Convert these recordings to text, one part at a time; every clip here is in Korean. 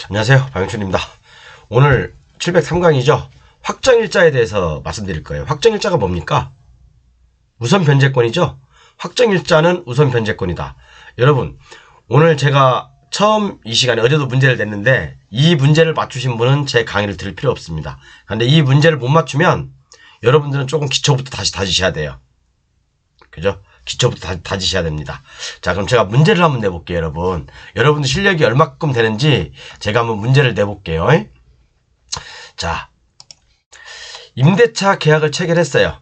안녕하세요, 박영춘입니다. 오늘 703강이죠. 확정일자에 대해서 말씀드릴 거예요. 확정일자가 뭡니까? 우선 변제권이죠. 확정일자는 우선 변제권이다. 여러분, 오늘 제가 처음 이 시간에 어제도 문제를 냈는데 이 문제를 맞추신 분은 제 강의를 들을 필요 없습니다. 그런데 이 문제를 못 맞추면 여러분들은 조금 기초부터 다시 다지셔야 돼요. 그죠? 기초부터 다지셔야 됩니다. 자, 그럼 제가 문제를 한번 내볼게요, 여러분. 여러분들 실력이 얼마큼 되는지 제가 한번 문제를 내볼게요. 자, 임대차 계약을 체결했어요.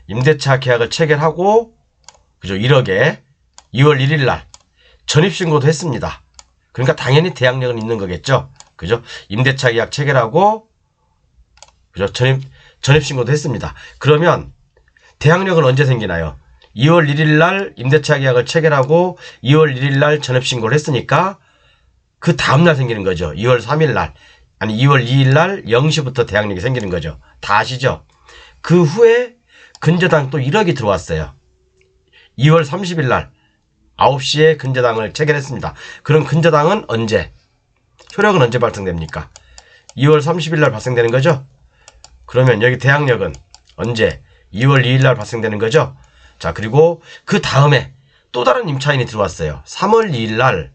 임대차 계약을 체결하고, 그죠? 1억에 2월 1일 날 전입신고도 했습니다. 그러니까 당연히 대항력은 있는 거겠죠? 그죠? 임대차 계약 체결하고, 그죠? 전입신고도 했습니다. 그러면 대항력은 언제 생기나요? 2월 1일 날 임대차 계약을 체결하고 2월 1일 날 전입신고를 했으니까 그 다음날 생기는 거죠. 2월 3일 날 아니 2월 2일 날 0시부터 대항력이 생기는 거죠. 다 아시죠? 그 후에 근저당 또 1억이 들어왔어요. 2월 30일 날 9시에 근저당을 체결했습니다. 그럼 근저당은 언제? 효력은 언제 발생됩니까? 2월 30일 날 발생되는 거죠? 그러면 여기 대항력은 언제? 2월 2일 날 발생되는 거죠? 자, 그리고 그 다음에 또 다른 임차인이 들어왔어요. 3월 2일 날,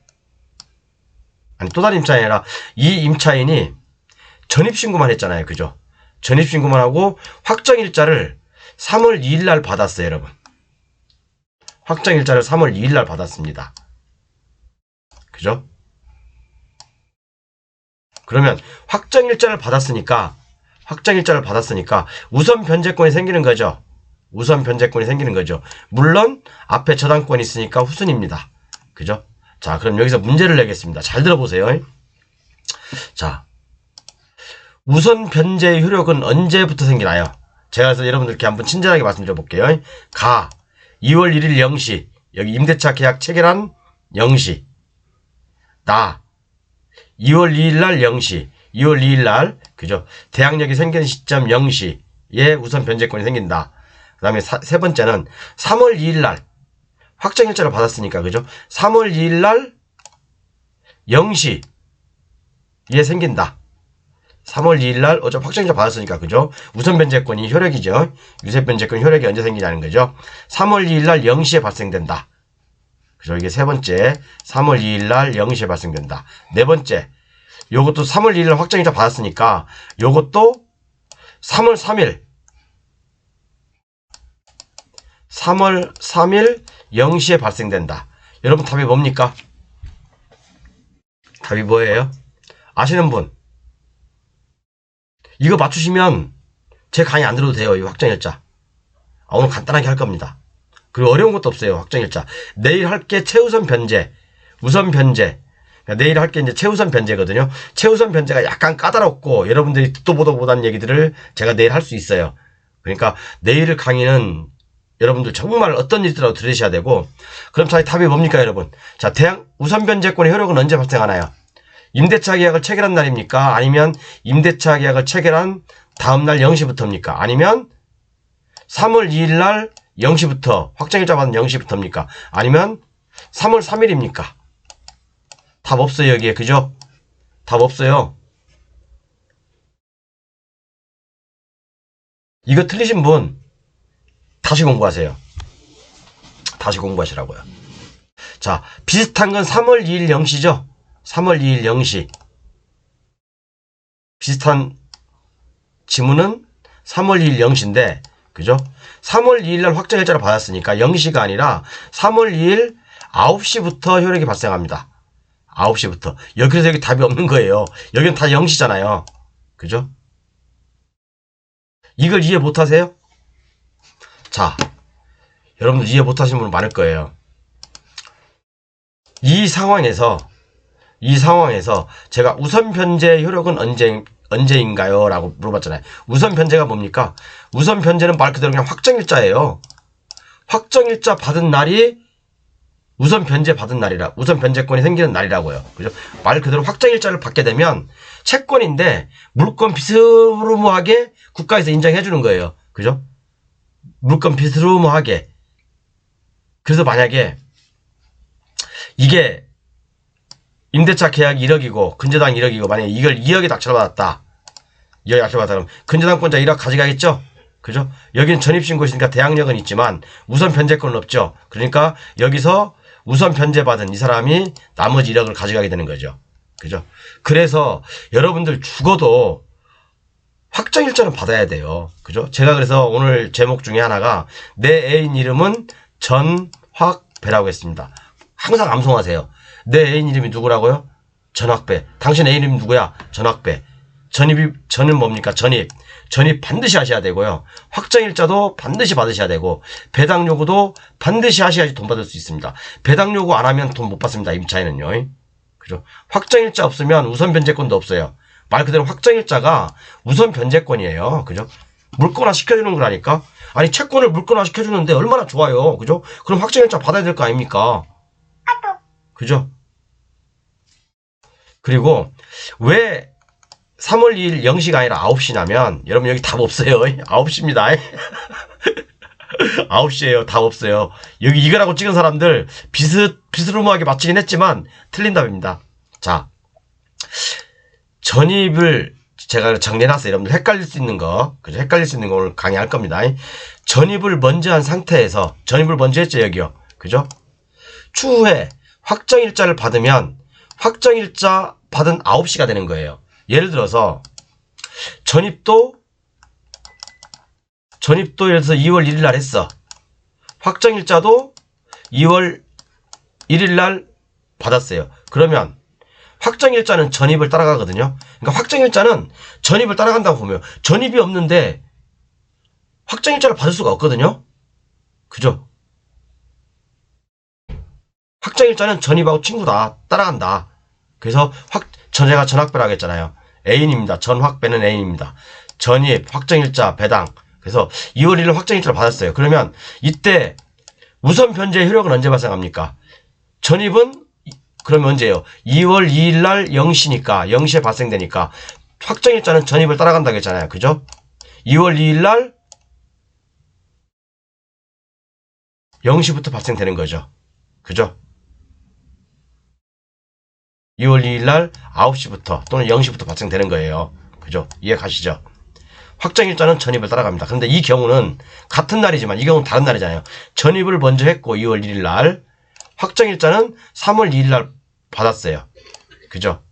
아니 또 다른 임차인이 아니라 이 임차인이 전입신고만 했잖아요. 그죠? 전입신고만 하고 확정일자를 3월 2일 날 받았어요, 여러분. 확정일자를 3월 2일 날 받았습니다. 그죠? 그러면 확정일자를 받았으니까 우선 변제권이 생기는 거죠. 우선 변제권이 생기는 거죠. 물론 앞에 저당권이 있으니까 후순입니다. 그죠? 자, 그럼 여기서 문제를 내겠습니다. 잘 들어보세요. 자, 우선 변제의 효력은 언제부터 생기나요? 제가 그래서 여러분들께 한번 친절하게 말씀드려 볼게요. 2월 1일 0시 여기 임대차 계약 체결한 0시 2월 2일 날 0시 2월 2일 날 그죠? 대항력이 생기는 시점 0시에 우선 변제권이 생긴다. 그 다음에 세 번째는 3월 2일 날 확정일자를 받았으니까 그죠? 3월 2일 날 0시에 생긴다. 3월 2일 날 어차피 확정일자 받았으니까 그죠? 우선 변제권이 효력이죠. 유세 변제권 효력이 언제 생기냐는 거죠. 3월 2일 날 0시에 발생된다. 그죠? 이게 세 번째 3월 2일 날 0시에 발생된다. 네 번째 요것도 3월 2일 날 확정일자 받았으니까 요것도 3월 3일 0시에 발생된다. 여러분 답이 뭡니까? 답이 뭐예요? 아시는 분? 이거 맞추시면 제 강의 안 들어도 돼요. 이 확정일자. 오늘 간단하게 할 겁니다. 그리고 어려운 것도 없어요. 확정일자. 내일 할게 최우선 변제, 우선 변제. 내일 할게 이제 최우선 변제거든요. 최우선 변제가 약간 까다롭고 여러분들이 듣도 보도 못한 얘기들을 제가 내일 할 수 있어요. 그러니까 내일 강의는 여러분들 정말 어떤 일이라도 들으셔야 되고, 그럼 자, 답이 뭡니까, 여러분? 자, 우선 변제권의 효력은 언제 발생하나요? 임대차 계약을 체결한 날입니까? 아니면 임대차 계약을 체결한 다음날 0시부터입니까? 아니면 3월 2일 날 0시부터, 확정일자 받은 0시부터입니까? 아니면 3월 3일입니까? 답 없어요, 여기에. 그죠? 답 없어요. 이거 틀리신 분, 다시 공부하세요. 다시 공부하시라고요. 자, 비슷한 건 3월 2일 0시죠? 3월 2일 0시. 비슷한 지문은 3월 2일 0시인데, 그죠? 3월 2일 날 확정일자를 받았으니까 0시가 아니라 3월 2일 9시부터 효력이 발생합니다. 9시부터. 그래서 여기 답이 없는 거예요. 여기는 다 0시잖아요. 그죠? 이걸 이해 못 하세요? 자, 여러분들 이해 못하시는 분 많을 거예요. 이 상황에서 제가 우선 변제 효력은 언제인가요? 라고 물어봤잖아요. 우선 변제가 뭡니까? 우선 변제는 말 그대로 그냥 확정일자예요. 확정일자 받은 날이 우선 변제 받은 날이라, 우선 변제권이 생기는 날이라고요. 그죠? 말 그대로 확정일자를 받게 되면 채권인데 물권 비스무리하게 국가에서 인정해 주는 거예요. 그죠? 물건 비스무리하게. 그래서 만약에 이게 임대차 계약 1억이고 근저당 1억이고 만약에 이걸 2억에 낙찰받았다. 2억에 낙찰받았다 그러면 근저당권자 1억 가져가겠죠? 그죠? 여기는 전입신고시니까 대항력은 있지만 우선 변제권은 없죠. 그러니까 여기서 우선 변제받은 이 사람이 나머지 1억을 가져가게 되는 거죠. 그죠? 그래서 여러분들 죽어도 확정일자는 받아야 돼요. 그죠? 제가 그래서 오늘 제목 중에 하나가 내 애인 이름은 전확배라고 했습니다. 항상 암송하세요. 내 애인 이름이 누구라고요? 전확배. 당신 애인 이름이 누구야? 전확배. 전은 뭡니까? 전입 반드시 하셔야 되고요. 확정일자도 반드시 받으셔야 되고 배당 요구도 반드시 하셔야지 돈 받을 수 있습니다. 배당 요구 안 하면 돈 못 받습니다. 임차인은요. 그죠? 확정일자 없으면 우선 변제권도 없어요. 말 그대로 확정일자가 우선 변제권이에요. 그죠? 물건화 시켜주는 거라니까. 아니 채권을 물건화 시켜주는데 얼마나 좋아요. 그죠? 그럼 확정일자 받아야 될 거 아닙니까? 그죠? 그리고 왜 3월 2일 0시가 아니라 9시냐면 여러분 여기 답 없어요. 9시입니다. 9시에요. 답 없어요. 여기 이거라고 찍은 사람들 비스루무하게 맞히긴 했지만 틀린 답입니다. 자, 전입을 제가 정리해놨어요. 여러분들 헷갈릴 수 있는 거, 그죠? 헷갈릴 수 있는 거 오늘 강의할 겁니다. 전입을 먼저 한 상태에서 전입을 먼저 했죠. 여기요. 그죠? 추후에 확정일자를 받으면 확정일자 받은 9시가 되는 거예요. 예를 들어서 전입도 예를 들어서 2월 1일 날 했어. 확정일자도 2월 1일 날 받았어요. 그러면 확정일자는 전입을 따라가거든요. 그러니까 확정일자는 전입을 따라간다고 보면 전입이 없는데 확정일자를 받을 수가 없거든요. 그죠? 확정일자는 전입하고 친구다. 따라간다. 그래서 제가 전확배라고 했잖아요. 애인입니다. 전확배는 애인입니다. 전입, 확정일자, 배당. 그래서 2월 1일 확정일자를 받았어요. 그러면 이때 우선 변제 효력은 언제 발생합니까? 전입은 그러면 언제예요? 2월 2일 날 0시니까 0시에 발생되니까 확정일자는 전입을 따라간다고 했잖아요. 그죠? 2월 2일 날 0시부터 발생되는 거죠. 그죠? 2월 2일 날 9시부터 또는 0시부터 발생되는 거예요. 그죠? 이해 가시죠? 확정일자는 전입을 따라갑니다. 그런데 이 경우는 같은 날이지만 이 경우는 다른 날이잖아요. 전입을 먼저 했고 2월 1일 날 확정일자는 3월 2일 날 받았어요. 그죠?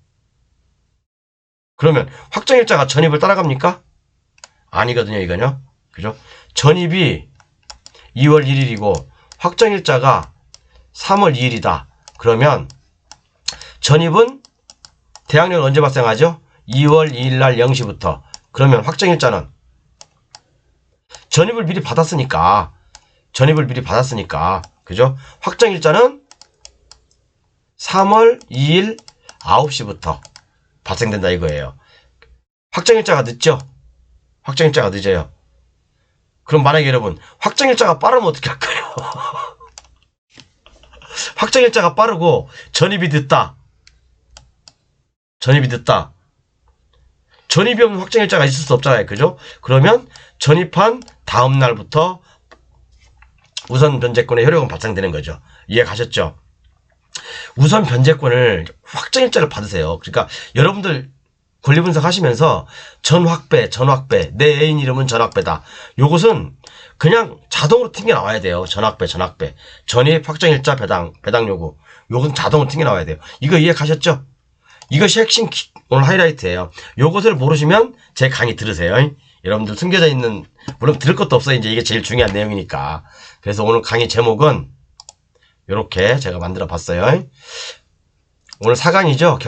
그러면 확정일자가 전입을 따라갑니까? 아니거든요. 이거는요. 그죠? 전입이 2월 1일이고 확정일자가 3월 2일이다. 그러면 전입은 대항력은 언제 발생하죠? 2월 2일 날 0시부터. 그러면 확정일자는 전입을 미리 받았으니까 그죠? 확정일자는 3월 2일 9시부터 발생된다 이거예요. 확정일자가 늦죠? 확정일자가 늦어요. 그럼 만약에 여러분 확정일자가 빠르면 어떻게 할까요? 확정일자가 빠르고 전입이 늦다. 전입이 없는 확정일자가 있을 수 없잖아요. 그죠? 그러면 전입한 다음 날부터 우선 변제권의 효력은 발생되는 거죠. 이해 가셨죠? 우선 변제권을 확정일자를 받으세요. 그러니까 여러분들 권리분석 하시면서 전확배, 내 애인 이름은 전확배다. 요것은 그냥 자동으로 튕겨 나와야 돼요. 전확배. 전입, 확정일자, 배당 요구. 요것은 자동으로 튕겨 나와야 돼요. 이거 이해 가셨죠? 이것이 핵심 오늘 하이라이트예요. 요것을 모르시면 제 강의 들으세요. 여러분들 숨겨져 있는, 물론 들을 것도 없어요. 이제 이게 제일 중요한 내용이니까. 그래서 오늘 강의 제목은 이렇게 제가 만들어 봤어요. 오늘 4강이죠.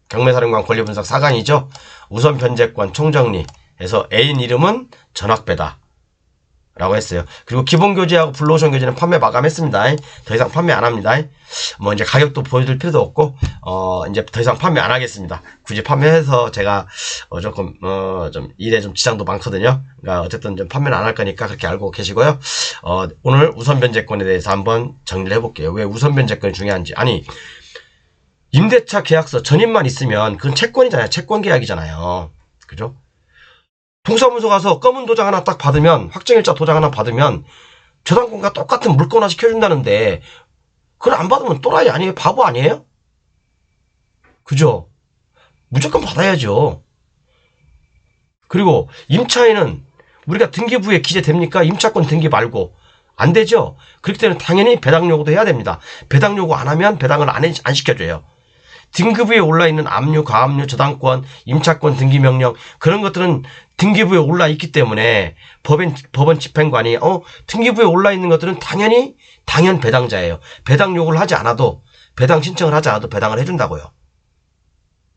경매사령관 권리분석 4강이죠. 우선 변제권 총정리해서 애인 이름은 전확배다 라고 했어요. 그리고 기본교재하고 블루오션 교재는 판매 마감했습니다. 더 이상 판매 안 합니다. 뭐 이제 가격도 보여줄 필요도 없고 이제 더 이상 판매 안 하겠습니다. 굳이 판매해서 제가 조금 좀 일에 좀 지장도 많거든요. 그러니까 어쨌든 좀 판매는 안 할 거니까 그렇게 알고 계시고요. 오늘 우선 변제권에 대해서 한번 정리를 해볼게요. 왜 우선 변제권이 중요한지. 아니 임대차 계약서 전입만 있으면 그건 채권이잖아요. 채권 계약이잖아요. 그죠? 동사무소 가서 검은 도장 하나 딱 받으면, 확정일자 도장 하나 받으면 저당권과 똑같은 물건화 시켜준다는데 그걸 안 받으면 또라이 아니에요? 바보 아니에요? 그죠? 무조건 받아야죠. 그리고 임차인은 우리가 등기부에 기재됩니까? 임차권 등기 말고. 안 되죠? 그렇기 때문에 당연히 배당 요구도 해야 됩니다. 배당 요구 안 하면 배당을 안 시켜줘요. 등기부에 올라있는 압류, 가압류, 저당권, 임차권 등기명령 그런 것들은 등기부에 올라있기 때문에 법원 집행관이 등기부에 올라있는 것들은 당연 배당자예요. 배당 요구를 하지 않아도 배당 신청을 하지 않아도 배당을 해준다고요.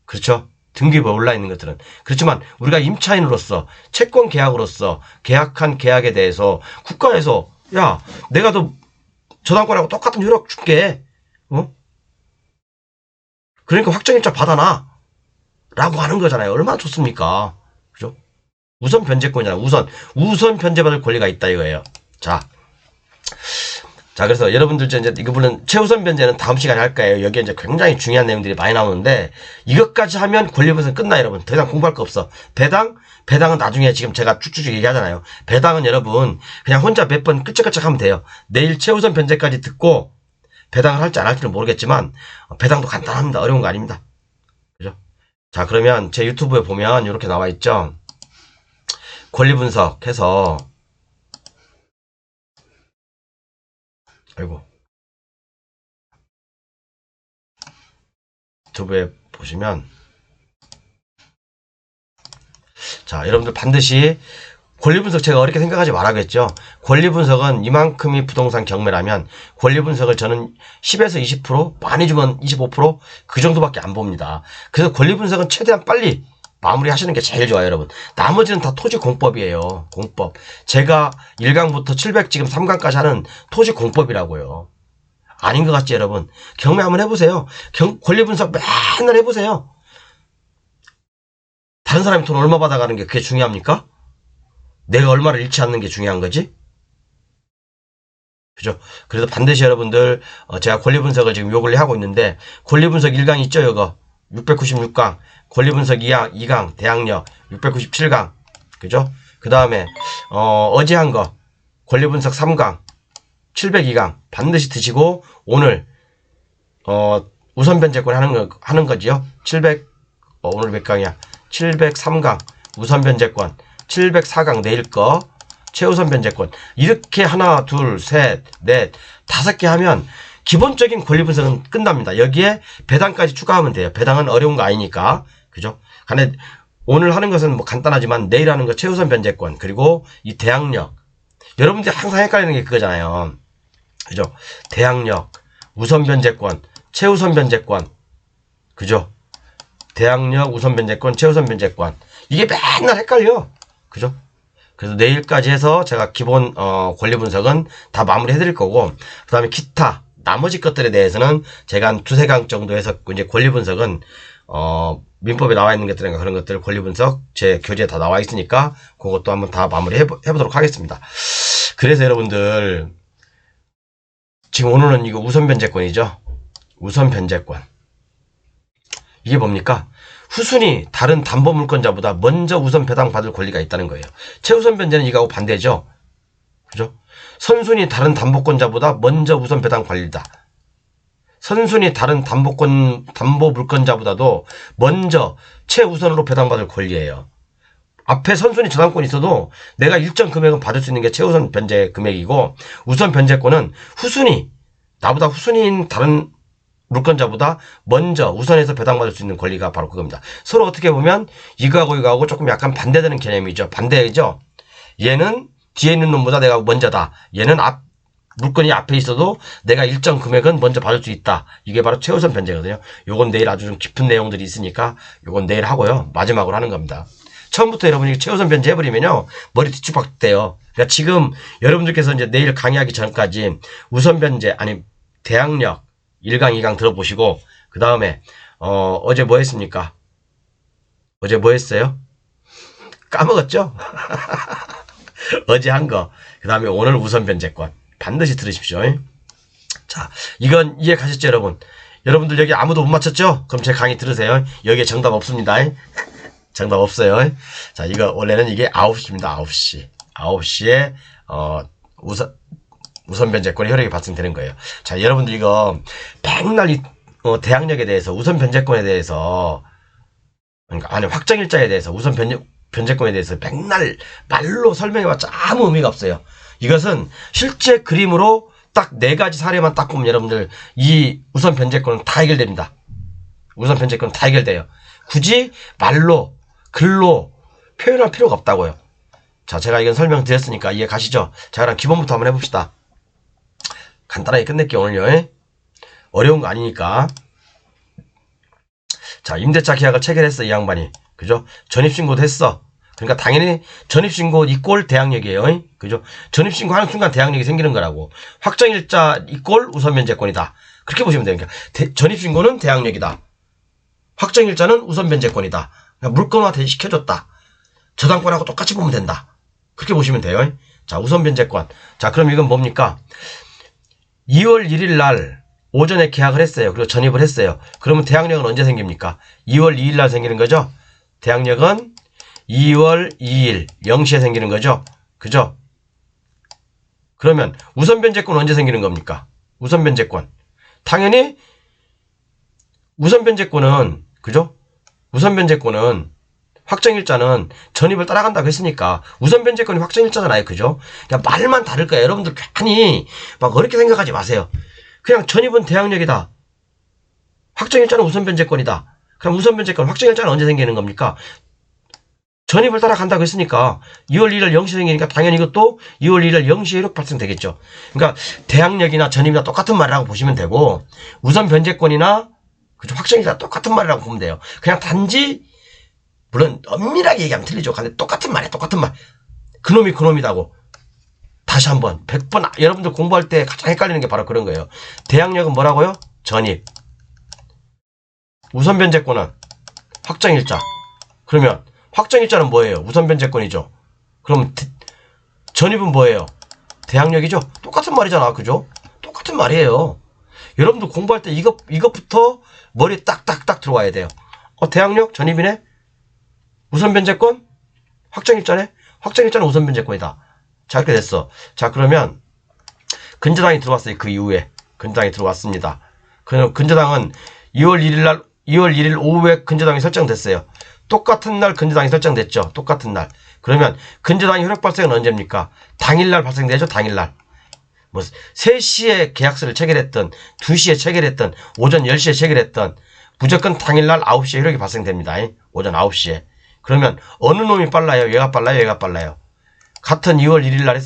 그렇죠? 등기부에 올라있는 것들은. 그렇지만 우리가 임차인으로서 채권 계약으로서 계약한 계약에 대해서 국가에서 야 내가 너 저당권하고 똑같은 효력 줄게. 그러니까 확정일자 받아놔. 라고 하는 거잖아요. 얼마나 좋습니까? 그죠? 우선 변제권이잖아. 우선 변제받을 권리가 있다 이거예요. 자, 그래서 여러분들 이제 이거 물론 최우선 변제는 다음 시간에 할 거예요. 여기에 이제 굉장히 중요한 내용들이 많이 나오는데 이것까지 하면 권리분석 끝나 여러분. 더 이상 공부할 거 없어. 배당은 나중에 지금 제가 쭉쭉 얘기하잖아요. 배당은 여러분 그냥 혼자 몇 번 끌적끌적 하면 돼요. 내일 최우선 변제까지 듣고 배당을 할지 안 할지는 모르겠지만 배당도 간단합니다. 어려운 거 아닙니다. 그죠? 자, 그러면 제 유튜브에 보면 이렇게 나와 있죠. 권리 분석해서 아이고 유튜브에 보시면 자, 여러분들 반드시 권리분석 제가 어렵게 생각하지 말아야겠죠. 권리분석은 이만큼이 부동산 경매라면 권리분석을 저는 10에서 20% 많이 주면 25%그 정도밖에 안 봅니다. 그래서 권리분석은 최대한 빨리 마무리 하시는 게 제일 좋아요 여러분. 나머지는 다 토지공법이에요. 공법. 제가 1강부터 700 지금 3강까지 하는 토지공법이라고요. 아닌 것 같지 여러분. 경매 한번 해보세요. 권리분석 맨날 해보세요. 다른 사람이 돈 얼마 받아가는 게 그게 중요합니까? 내가 얼마를 잃지 않는 게 중요한 거지? 그죠? 그래서 반드시 여러분들, 제가 권리분석을 지금 요 근래 하고 있는데, 권리분석 1강 있죠, 요거? 696강. 권리분석 2강, 대학력. 697강. 그죠? 그 다음에, 어제 한 거. 권리분석 3강. 702강. 반드시 드시고, 오늘, 우선변제권 하는 거지요? 오늘 몇 강이야? 703강. 우선변제권. 704강 내일 거 최우선 변제권 이렇게 하나 둘 셋 넷 5개 하면 기본적인 권리 분석은 끝납니다. 여기에 배당까지 추가하면 돼요. 배당은 어려운 거 아니니까 그죠? 근데 오늘 하는 것은 뭐 간단하지만 내일 하는 거 최우선 변제권 그리고 이 대항력 여러분들이 항상 헷갈리는 게 그거잖아요. 그죠? 대항력 우선 변제권 최우선 변제권 그죠? 대항력 우선 변제권 최우선 변제권 이게 맨날 헷갈려. 그죠? 그래서 내일까지 해서 제가 기본 권리 분석은 다 마무리 해드릴 거고 그 다음에 기타 나머지 것들에 대해서는 제가 한 2-3강 정도 해서 이제 권리 분석은 민법에 나와 있는 것들인가 그런 것들 권리 분석 제 교재에 다 나와 있으니까 그것도 한번 다 마무리 해보도록 하겠습니다. 그래서 여러분들 지금 오늘은 이거 우선 변제권이죠. 우선 변제권 이게 뭡니까? 후순위 다른 담보물권자보다 먼저 우선 배당받을 권리가 있다는 거예요. 최우선 변제는 이거하고 반대죠. 그죠? 선순위 다른 담보권자보다 먼저 우선 배당 권리다. 선순위 다른 담보물권자보다도 먼저 최우선으로 배당받을 권리예요. 앞에 선순위 저당권이 있어도 내가 일정 금액은 받을 수 있는 게 최우선 변제 금액이고 우선 변제권은 후순위 나보다 후순위인 다른 물권자보다 먼저 우선해서 배당받을 수 있는 권리가 바로 그겁니다. 서로 어떻게 보면 이거하고 조금 약간 반대되는 개념이죠. 반대죠. 얘는 뒤에 있는 놈보다 내가 먼저다. 얘는 물건이 앞에 있어도 내가 일정 금액은 먼저 받을 수 있다. 이게 바로 최우선 변제거든요. 요건 내일 아주 좀 깊은 내용들이 있으니까 요건 내일 하고요. 마지막으로 하는 겁니다. 처음부터 여러분이 최우선 변제 해버리면요. 머리 뒤죽박죽돼요. 그러니까 지금 여러분들께서 이제 내일 강의하기 전까지 우선 변제 아니 대항력 1강, 2강 들어보시고 그 다음에 어제 뭐 했습니까? 어제 뭐 했어요? 까먹었죠? 어제 한 거. 그 다음에 오늘 우선 변제권. 반드시 들으십시오. 자, 이건 이해 가셨죠, 여러분? 여러분들 여기 아무도 못 맞췄죠? 그럼 제 강의 들으세요. 여기에 정답 없습니다. 정답 없어요. 자, 이거 원래는 이게 9시입니다. 9시. 9시에 우선 변제권이 효력이 발생되는 거예요. 자, 여러분들 이거 백날 대항력에 대해서, 우선 변제권에 대해서, 그러니까 아니 확정일자에 대해서, 우선 변제권에 대해서 맨날 말로 설명해봤자 아무 의미가 없어요. 이것은 실제 그림으로 딱 4가지 사례만 딱 보면 여러분들 이 우선 변제권은 다 해결됩니다. 우선 변제권은 다 해결돼요. 굳이 말로 글로 표현할 필요가 없다고요. 자, 제가 이건 설명드렸으니까 이해 가시죠? 자, 그럼 기본부터 한번 해봅시다. 간단하게 끝낼게요, 오늘요. 어려운 거 아니니까. 자, 임대차 계약을 체결했어, 이 양반이. 그죠? 전입신고도 했어. 그러니까 당연히 전입신고 이꼴 대항력이에요. 그죠? 전입신고하는 순간 대항력이 생기는 거라고. 확정일자 이꼴 우선변제권이다. 그렇게 보시면 돼요. 그러니까 전입신고는 대항력이다. 확정일자는 우선변제권이다. 그러니까 물건화 시켜줬다. 저당권하고 똑같이 보면 된다. 그렇게 보시면 돼요. 자, 우선변제권. 자, 그럼 이건 뭡니까? 2월 1일 날 오전에 계약을 했어요. 그리고 전입을 했어요. 그러면 대항력은 언제 생깁니까? 2월 2일 날 생기는 거죠? 대항력은 2월 2일 0시에 생기는 거죠? 그죠? 그러면 우선변제권 언제 생기는 겁니까? 우선변제권. 당연히 우선변제권은, 그죠? 우선변제권은 확정일자는 전입을 따라간다고 했으니까 우선변제권이 확정일자잖아요. 그죠? 그냥 말만 다를 거예요. 여러분들 괜히 막 어렵게 생각하지 마세요. 그냥 전입은 대항력이다. 확정일자는 우선변제권이다. 그럼 우선변제권, 확정일자는 언제 생기는 겁니까? 전입을 따라간다고 했으니까 2월 1일 0시 생기니까 당연히 이것도 2월 1일 0시에 이렇게 발생되겠죠. 그러니까 대항력이나 전입이나 똑같은 말이라고 보시면 되고 우선변제권이나 그죠? 확정일자 똑같은 말이라고 보면 돼요. 그냥 단지 물론 엄밀하게 얘기하면 틀리죠. 근데 똑같은 말이에요. 똑같은 말. 그놈이 그놈이다고. 다시 한번 100번 여러분들 공부할 때 가장 헷갈리는 게 바로 그런 거예요. 대항력은 뭐라고요? 전입. 우선변제권은 확정일자. 그러면 확정일자는 뭐예요? 우선변제권이죠. 그럼 전입은 뭐예요? 대항력이죠. 똑같은 말이잖아. 그죠? 똑같은 말이에요. 여러분들 공부할 때 이것부터 머리에 딱딱딱 들어와야 돼요. 대항력 전입이네? 우선변제권? 확정일자네? 확정일자는 우선변제권이다. 자, 이렇게 됐어. 자, 그러면 근저당이 들어왔어요. 그 이후에 근저당이 들어왔습니다. 그럼 근저당은 2월 1일 오후에 근저당이 설정됐어요. 똑같은 날 근저당이 설정됐죠. 똑같은 날. 그러면 근저당이 효력 발생은 언제입니까? 당일날 발생되죠. 당일날. 뭐 3시에 계약서를 체결했던 2시에 체결했던 오전 10시에 체결했던 무조건 당일날 9시에 효력이 발생됩니다. 오전 9시에. 그러면 어느 놈이 빨라요? 얘가 빨라요? 얘가 빨라요? 같은 2월 1일 날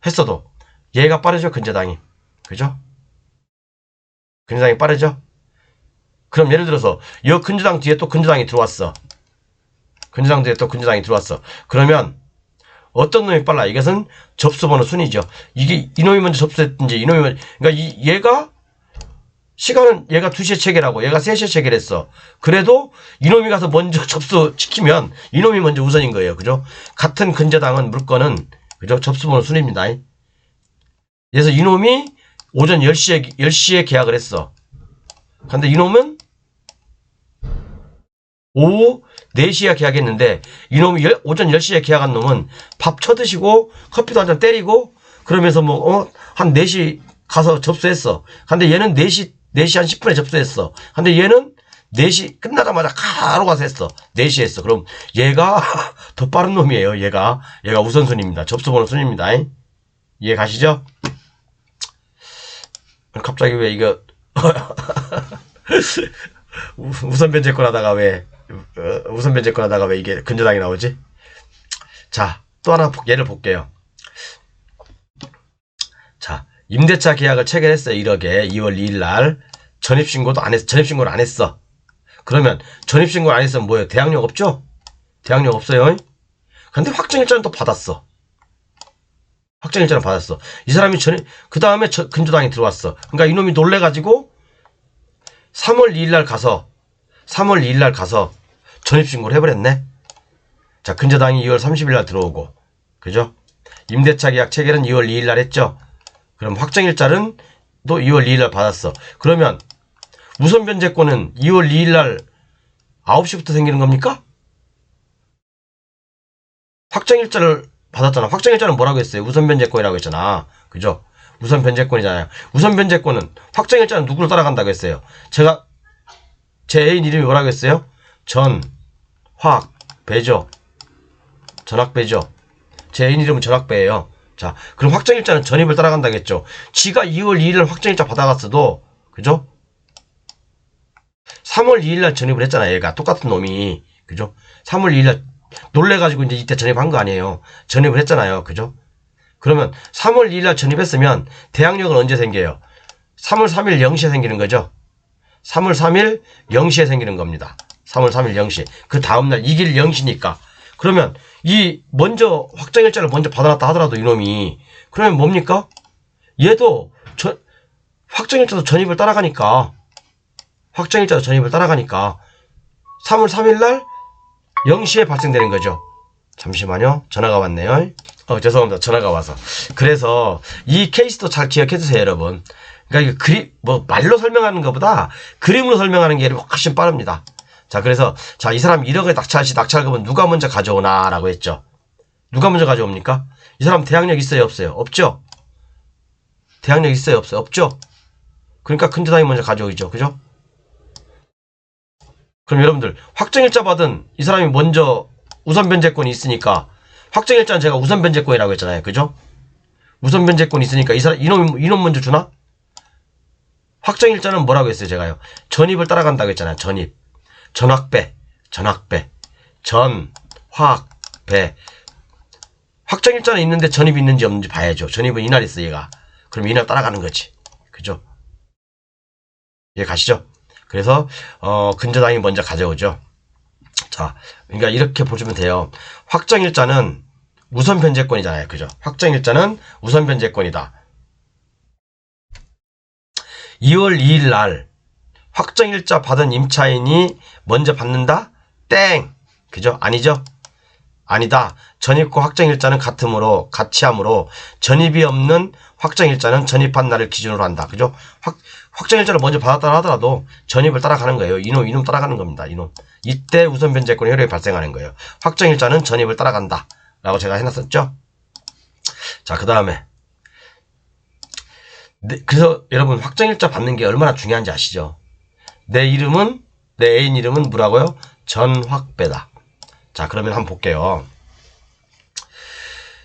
했어도 얘가 빠르죠. 근저당이. 그죠? 근저당이 빠르죠? 그럼 예를 들어서 이 근저당 뒤에 또 근저당이 들어왔어. 근저당 뒤에 또 근저당이 들어왔어. 그러면 어떤 놈이 빨라? 이것은 접수번호 순이죠. 이게 이놈이 먼저 접수했든지 이놈이 먼저, 그러니까 얘가 시간은 얘가 2시에 체결하고 얘가 3시에 체결했어. 그래도 이놈이 가서 먼저 접수시키면 이놈이 먼저 우선인 거예요. 그죠? 같은 근저당은 물건은 그죠? 접수번호 순입니다. 그래서 이놈이 오전 10시에 계약을 했어. 근데 이놈은 오후 4시에 계약했는데 이놈이 오전 10시에 계약한 놈은 밥 쳐드시고 커피도 한잔 때리고 그러면서 한 4시 가서 접수했어. 근데 얘는 4시 한 10분에 접수했어. 근데 얘는 4시 끝나자마자 바로 가서 했어. 4시에 했어. 그럼 얘가 더 빠른 놈이에요. 얘가 우선순위입니다. 접수번호 순입니다. 이해 가시죠? 갑자기 왜 이거 우선변제권 하다가 왜 이게 근저당이 나오지? 자, 또 하나 예를 볼게요. 자, 임대차 계약을 체결했어요. 1억에 2월 2일 날 전입신고를 안 했어. 그러면 전입신고를 안 했으면 뭐예요? 대항력 없죠? 대항력 없어요. 근데 확정일자는 또 받았어. 확정일자는 받았어. 이 사람이 그 다음에 근저당이 들어왔어. 그러니까 이놈이 놀래가지고 3월 2일 날 가서 전입신고를 해버렸네. 자, 근저당이 2월 30일 날 들어오고, 그죠? 임대차 계약 체결은 2월 2일 날 했죠? 그럼 확정일자는 또 2월 2일 날 받았어. 그러면 우선변제권은 2월 2일 날 9시부터 생기는 겁니까? 확정일자를 받았잖아. 확정일자는 뭐라고 했어요? 우선변제권이라고 했잖아. 그죠? 우선 변제권이잖아요. 우선 변제권은 확정일자는 누구를 따라간다고 했어요? 제 애인 이름이 뭐라고 했어요? 전확배죠. 전확배죠. 제 애인 이름은 전확배예요. 자, 그럼 확정일자는 전입을 따라간다고 했죠. 지가 2월 2일 날 확정일자 받아갔어도, 그죠? 3월 2일 날 전입을 했잖아요. 얘가 똑같은 놈이, 그죠? 3월 2일 날 놀래가지고 이제 이때 전입한 거 아니에요. 전입을 했잖아요. 그죠? 그러면 3월 2일 날 전입했으면 대항력은 언제 생겨요? 3월 3일 0시에 생기는 거죠. 3월 3일 0시에 생기는 겁니다. 3월 3일 0시. 그 다음날 2길 0시니까. 그러면 먼저 확정일자를 먼저 받아놨다 하더라도 이놈이, 그러면 뭡니까? 얘도 확정일자도 전입을 따라가니까 3월 3일 날 0시에 발생되는 거죠. 잠시만요. 전화가 왔네요. 죄송합니다. 전화가 와서. 그래서 이 케이스도 잘 기억해 두세요, 여러분. 그러니까 말로 설명하는 것보다 그림으로 설명하는 게 훨씬 빠릅니다. 자, 그래서, 자, 이 사람 1억의 낙찰금은 누가 먼저 가져오나? 라고 했죠. 누가 먼저 가져옵니까? 이 사람 대항력 있어요, 없어요? 없죠? 대항력 있어요, 없어요? 없죠? 그러니까 큰재당이 먼저 가져오죠. 그죠? 그럼 여러분들, 확정일자 받은 이 사람이 먼저 우선 변제권이 있으니까, 확정일자는 제가 우선 변제권이라고 했잖아요. 그죠? 우선 변제권이 있으니까 이놈 먼저 주나? 확정일자는 뭐라고 했어요, 제가요? 전입을 따라간다고 했잖아요. 전확배. 확정일자는 있는데 전입이 있는지 없는지 봐야죠. 전입은 이날 있어, 얘가. 그럼 이날 따라가는 거지. 그죠? 이해 가시죠? 그래서, 근저당이 먼저 가져오죠. 자, 그러니까 이렇게 보시면 돼요. 확정일자는 우선 변제권이잖아요. 그죠? 확정일자는 우선 변제권이다. 2월 2일 날 확정일자 받은 임차인이 먼저 받는다? 땡! 그죠? 아니죠? 아니다. 전입과 확정일자는 같이 하므로 전입이 없는 확정일자는 전입한 날을 기준으로 한다. 그죠? 확정일자를 먼저 받았다 하더라도 전입을 따라가는 거예요. 이놈 따라가는 겁니다. 이놈. 이때 우선 변제권의 효력이 발생하는 거예요. 확정일자는 전입을 따라간다. 라고 제가 해놨었죠? 자, 그 다음에. 그래서 여러분, 확정일자 받는 게 얼마나 중요한지 아시죠? 내 애인 이름은 뭐라고요? 전확배다. 자, 그러면 한번 볼게요.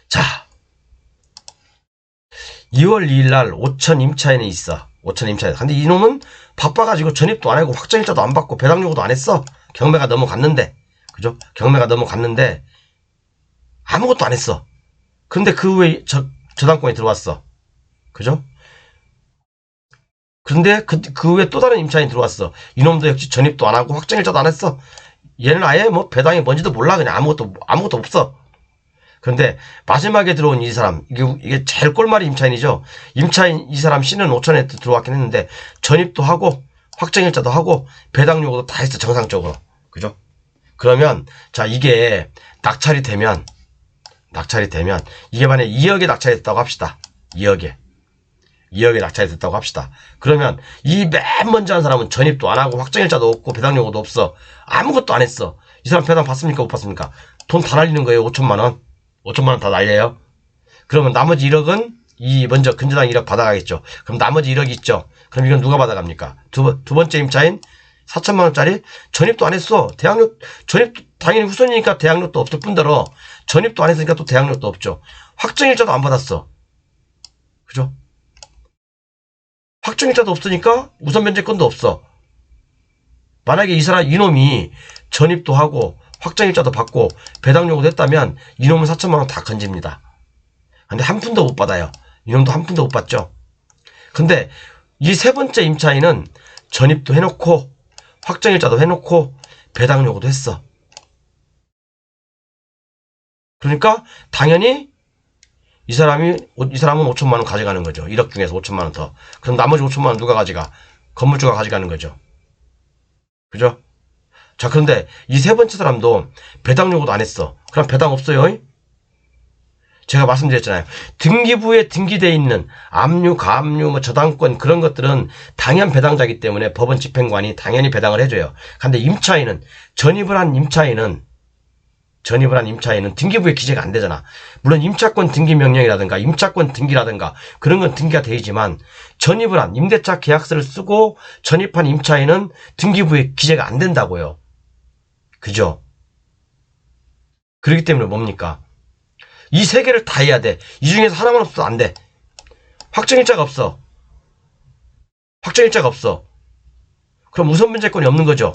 자, 2월 2일 날 5천 임차인이 있어. 5천 임차인. 근데 이놈은 바빠가지고 전입도 안 하고 확정일자도 안 받고 배당 요구도 안 했어. 경매가 넘어갔는데. 그죠? 경매가 넘어갔는데 아무것도 안 했어. 근데 그 후에 저당권이 들어왔어. 그죠? 근데 그 후에 또 다른 임차인이 들어왔어. 이놈도 역시 전입도 안 하고 확정일자도 안 했어. 얘는 아예 뭐 배당이 뭔지도 몰라. 그냥 아무것도 없어. 그런데 마지막에 들어온 이 사람, 이게 제일 꼴말이 임차인이죠. 임차인 이 사람 씨는 5천에 들어왔긴 했는데 전입도 하고 확정일자도 하고 배당 요구도 다 했어. 정상적으로. 그죠? 그러면 자, 이게 낙찰이 되면 이게 만약에 2억에 낙찰이 됐다고 합시다. 2억에 낙찰이 됐다고 합시다. 그러면 이 맨 먼저 한 사람은 전입도 안 하고 확정일자도 없고 배당 요구도 없어. 아무것도 안 했어. 이 사람 배당 받습니까? 못 받습니까? 돈 다 날리는 거예요. 5천만 원. 5천만 원 다 날려요. 그러면 나머지 1억은 먼저 근저당 1억 받아가겠죠. 그럼 나머지 1억이 있죠. 그럼 이건 누가 받아갑니까? 두 번째 임차인 4천만 원짜리 전입도 안 했어. 전입도 당연히 후손이니까 대항력도 없을 뿐더러 전입도 안 했으니까 또 대항력도 없죠. 확정일자도 안 받았어. 그죠? 확정일자도 없으니까 우선 변제권도 없어. 만약에 이놈이 전입도 하고 확정일자도 받고 배당 요구도 했다면 이놈은 4천만 원 다 건집니다. 근데 한 푼도 못 받아요. 이놈도 한 푼도 못 받죠. 근데 이 세 번째 임차인은 전입도 해놓고 확정일자도 해놓고 배당 요구도 했어. 그러니까 당연히 이 사람은 5천만 원 가져가는 거죠. 1억 중에서 5천만 원 더. 그럼 나머지 5천만 원 누가 가져가? 건물주가 가져가는 거죠. 그죠? 자, 그런데 이 세 번째 사람도 배당 요구도 안 했어. 그럼 배당 없어요. 제가 말씀드렸잖아요. 등기부에 등기되어 있는 압류, 가압류, 뭐 저당권 그런 것들은 당연 배당자이기 때문에 법원 집행관이 당연히 배당을 해줘요. 근데 임차인은 전입을 한 임차인은 전입을 한 임차인은 등기부에 기재가 안 되잖아. 물론 임차권 등기 명령이라든가 임차권 등기라든가 그런 건 등기가 되지만 전입을 한 임대차 계약서를 쓰고 전입한 임차인은 등기부에 기재가 안 된다고요. 그죠? 그렇기 때문에 뭡니까? 이 세 개를 다 해야 돼. 이 중에서 하나만 없어도 안 돼. 확정일자가 없어. 확정일자가 없어. 그럼 우선변제권이 없는 거죠.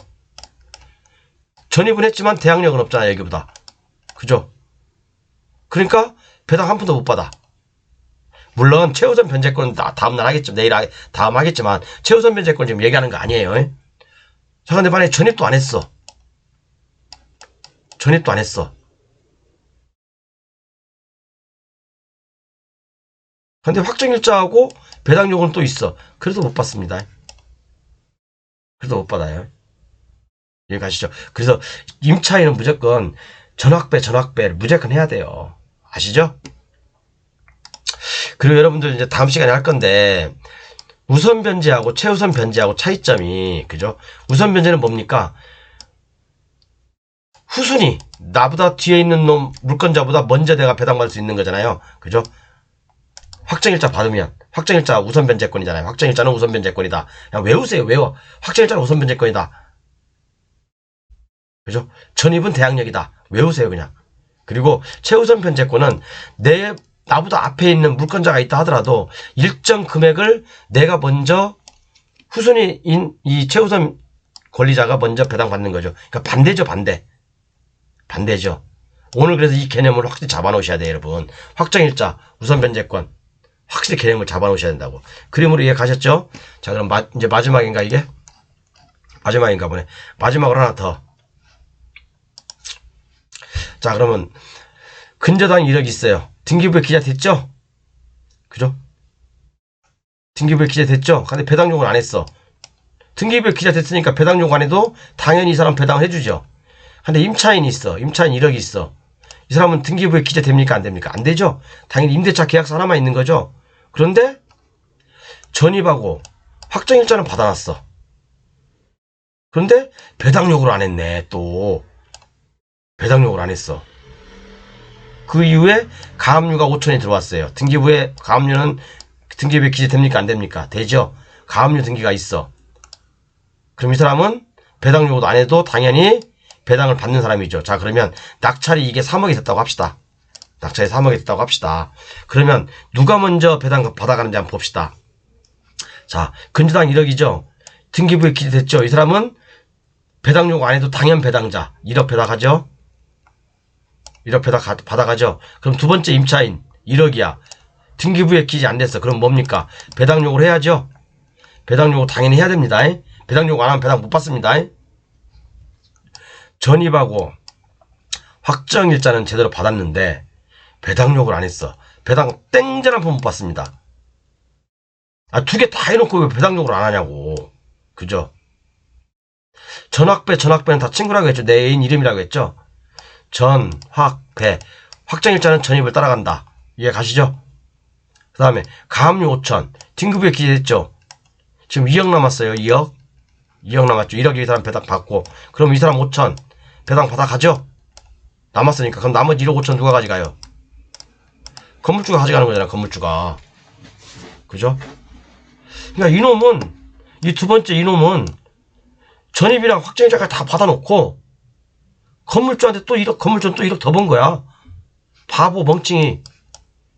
전입은 했지만 대항력은 없잖아, 여기보다. 그죠? 그러니까 배당 한 푼도 못 받아. 물론 최우선 변제권은 다음날 하겠지만, 다음 하겠지만 최우선 변제권 지금 얘기하는 거 아니에요. 자, 근데 만약에 전입도 안 했어. 전입도 안 했어. 근데 확정일자하고 배당 요구는 또 있어. 그래도 못 받습니다. 그래도 못 받아요. 여기 가시죠. 그래서 임차인은 무조건 전확배를 무조건 해야 돼요. 아시죠? 그리고 여러분들 이제 다음 시간에 할 건데 우선 변제하고 최우선 변제하고 차이점이 그죠? 우선 변제는 뭡니까? 후순위 나보다 뒤에 있는 놈 물건자보다 먼저 내가 배당받을 수 있는 거잖아요. 그죠? 확정일자 받으면 확정일자 우선 변제권이잖아요. 확정일자는 우선 변제권이다. 그냥 외우세요. 외워. 확정일자는 우선 변제권이다. 그죠? 전입은 대항력이다. 외우세요, 그냥. 그리고 최우선 변제권은 나보다 앞에 있는 물건자가 있다 하더라도 일정 금액을 내가 먼저 후순위인 이 최우선 권리자가 먼저 배당받는 거죠. 그러니까 반대죠, 반대. 반대죠. 오늘 그래서 이 개념을 확실히 잡아놓으셔야 돼요, 여러분. 확정일자, 우선 변제권. 확실히 개념을 잡아놓으셔야 된다고. 그림으로 이해 가셨죠? 자, 그럼 이제 마지막인가, 이게? 마지막인가 보네. 마지막으로 하나 더. 자, 그러면 근저당 1억 있어요. 등기부에 기재됐죠? 그죠? 등기부에 기재됐죠? 근데 배당 요구는 안 했어. 등기부에 기재됐으니까 배당 요구 안 해도 당연히 이 사람 배당을 해주죠. 근데 임차인이 있어. 임차인 1억이 있어. 이 사람은 등기부에 기재됩니까? 안 됩니까? 안 되죠? 당연히 임대차 계약서 하나만 있는 거죠. 그런데 전입하고 확정일자는 받아놨어. 그런데 배당 요구를 안 했네. 또 배당 요구를 안 했어. 그 이후에 가압류가 5천이 들어왔어요. 등기부에 가압류는 등기부에 기재됩니까? 안 됩니까? 되죠. 가압류 등기가 있어. 그럼 이 사람은 배당 요구도 안 해도 당연히 배당을 받는 사람이죠. 자, 그러면 낙찰이 이게 3억이 됐다고 합시다. 낙찰이 3억이 됐다고 합시다. 그러면 누가 먼저 배당 받아가는지 한번 봅시다. 자, 근저당 1억이죠. 등기부에 기재됐죠. 이 사람은 배당 요구 안 해도 당연 배당자 1억 배당하죠. 1억 받아가죠. 그럼 두 번째 임차인 1억이야. 등기부에 기재 안 됐어. 그럼 뭡니까? 배당 요구를 해야죠. 배당 요구 당연히 해야 됩니다. 배당 요구 안 하면 배당 못 받습니다. 전입하고 확정일자는 제대로 받았는데 배당 요구를 안 했어. 배당 땡전 한 푼 못 받습니다. 아, 두 개 다 해놓고 왜 배당 요구를 안 하냐고. 그죠? 전확배는 다 친구라고 했죠. 내 애인 이름이라고 했죠. 전, 확, 배. 확정일자는 전입을 따라간다. 이해 가시죠? 그 다음에 가압류 5천. 등기부에 기재됐죠. 지금 2억 남았어요. 2억 남았죠. 1억 이 사람 배당 받고. 그럼 이 사람 5천 배당 받아가죠. 남았으니까. 그럼 나머지 1억 5천 누가 가져가요? 건물주가 가져가는 거잖아. 건물주가. 그죠? 그러니까 이놈은 이 두 번째 이놈은 전입이랑 확정일자까지 다 받아놓고 건물주한테 또 1억, 건물주는 또 1억 더 번 거야. 바보, 멍청이.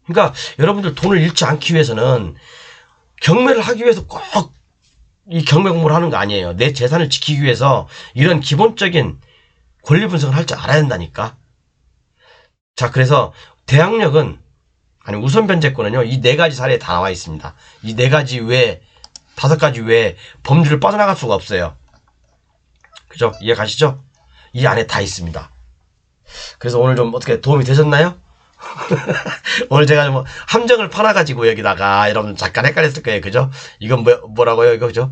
그러니까 여러분들 돈을 잃지 않기 위해서는 경매를 하기 위해서 꼭 이 경매 공부를 하는 거 아니에요. 내 재산을 지키기 위해서 이런 기본적인 권리 분석을 할 줄 알아야 된다니까. 자, 그래서 대항력은, 아니, 우선 변제권은요, 이 네 가지 사례에 다 나와 있습니다. 이 네 가지 외에, 5가지 외에 범주를 빠져나갈 수가 없어요. 그죠? 이해 가시죠? 이 안에 다 있습니다. 그래서 오늘 좀 어떻게 도움이 되셨나요? 오늘 제가 뭐 함정을 팔아가지고 여기다가 여러분 잠깐 헷갈렸을 거예요. 그죠? 이건 뭐라고요? 이거 그죠?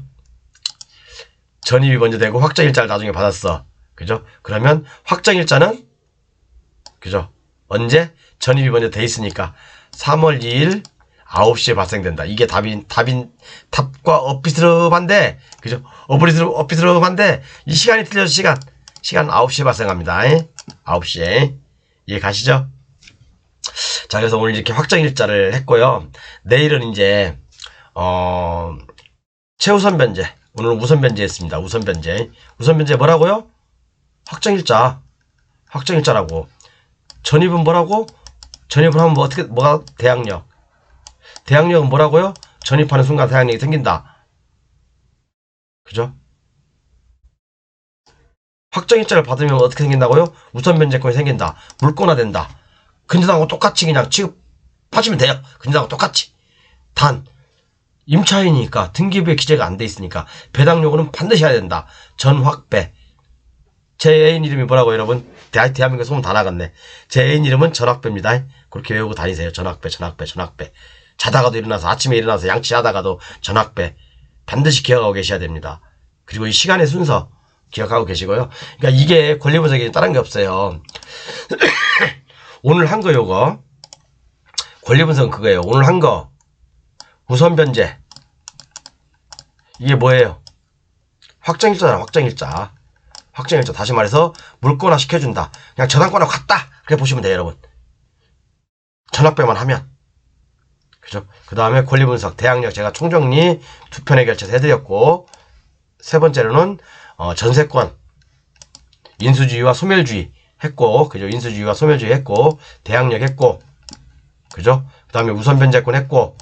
전입이 먼저 되고 확정일자를 나중에 받았어. 그죠? 그러면 확정일자는 그죠? 언제? 전입이 먼저 돼 있으니까 3월 2일 9시에 발생된다. 이게 답과 엇비스럽한데, 그죠? 엇비스럽한데, 이 시간이 틀려서 시간 9시에 발생합니다. 9시에. 이해 가시죠? 자, 그래서 오늘 이렇게 확정일자를 했고요. 내일은 이제, 최우선 변제. 오늘은 우선 변제했습니다. 우선 변제. 우선 변제 뭐라고요? 확정일자. 확정일자라고. 전입은 뭐라고? 전입을 하면 뭐 어떻게, 뭐가 대항력. 대항력은 뭐라고요? 전입하는 순간 대항력이 생긴다. 그죠? 확정일자를 받으면 어떻게 생긴다고요? 우선 변제권이 생긴다. 물권화된다. 근저당하고 똑같이 그냥 취급하시면 돼요. 근저당하고 똑같이. 단 임차인이니까 등기부에 기재가 안 돼 있으니까 배당 요구는 반드시 해야 된다. 전확배. 제 애인 이름이 뭐라고 여러분? 대한민국 소문 다 나갔네. 제 애인 이름은 전확배입니다. 그렇게 외우고 다니세요. 전확배, 전확배, 전확배. 자다가도 일어나서 아침에 일어나서 양치하다가도 전확배. 반드시 기억하고 계셔야 됩니다. 그리고 이 시간의 순서 기억하고 계시고요. 그러니까 이게 권리분석이 다른 게 없어요. 오늘 한 거 요거 권리분석은 그거예요. 오늘 한 거 우선 변제 이게 뭐예요? 확정일자잖아. 확정일자. 확정일자 다시 말해서 물권화 시켜준다. 그냥 저당권하고 같다. 그렇게 보시면 돼요 여러분. 전학배만 하면. 그죠? 그 다음에 권리분석 대항력 제가 총정리 2편에 결쳐서 해드렸고 세 번째로는 전세권 인수주의와 소멸주의 했고 그죠? 인수주의와 소멸주의 했고 대항력 했고 그죠? 그 다음에 우선 변제권 했고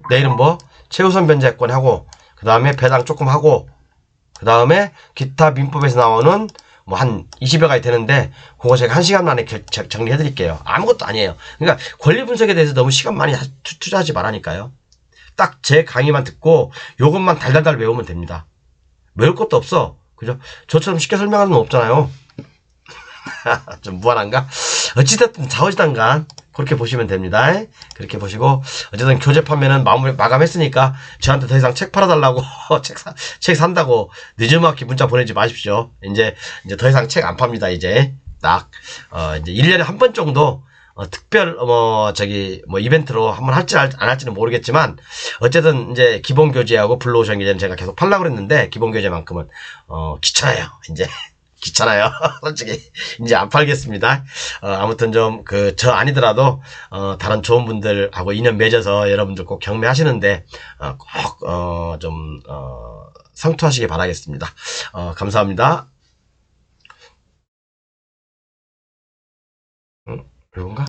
내일은 뭐 최우선 변제권 하고 그 다음에 배당 조금 하고 그 다음에 기타 민법에서 나오는 뭐 한 20여 가지 되는데 그거 제가 1시간 만에 정리해 드릴게요. 아무것도 아니에요. 그러니까 권리 분석에 대해서 너무 시간 많이 투자하지 말라니까요. 딱 제 강의만 듣고 요것만 달달달 외우면 됩니다. 외울 것도 없어. 그죠? 저처럼 쉽게 설명하는 건 없잖아요. 좀 무한한가? 어찌됐든 자어지단간 그렇게 보시면 됩니다. 그렇게 보시고 어쨌든 교재 판매는 마감했으니까 저한테 더 이상 책 팔아달라고 책 산다고 늦지막히 문자 보내지 마십시오. 이제 더 이상 책 안 팝니다. 이제 딱 이제 1년에 한 번 정도 특별 이벤트로 한번 할지 안 할지는 모르겠지만 어쨌든 이제 기본 교재하고 블루오션 교재는 제가 계속 팔라고 그랬는데 기본 교재만큼은 귀찮아요. 이제 귀찮아요. 솔직히 이제 안 팔겠습니다. 아무튼 좀 저 아니더라도 다른 좋은 분들하고 인연 맺어서 여러분들 꼭 경매하시는데 꼭 좀 성투하시기 바라겠습니다. 감사합니다. 이건가?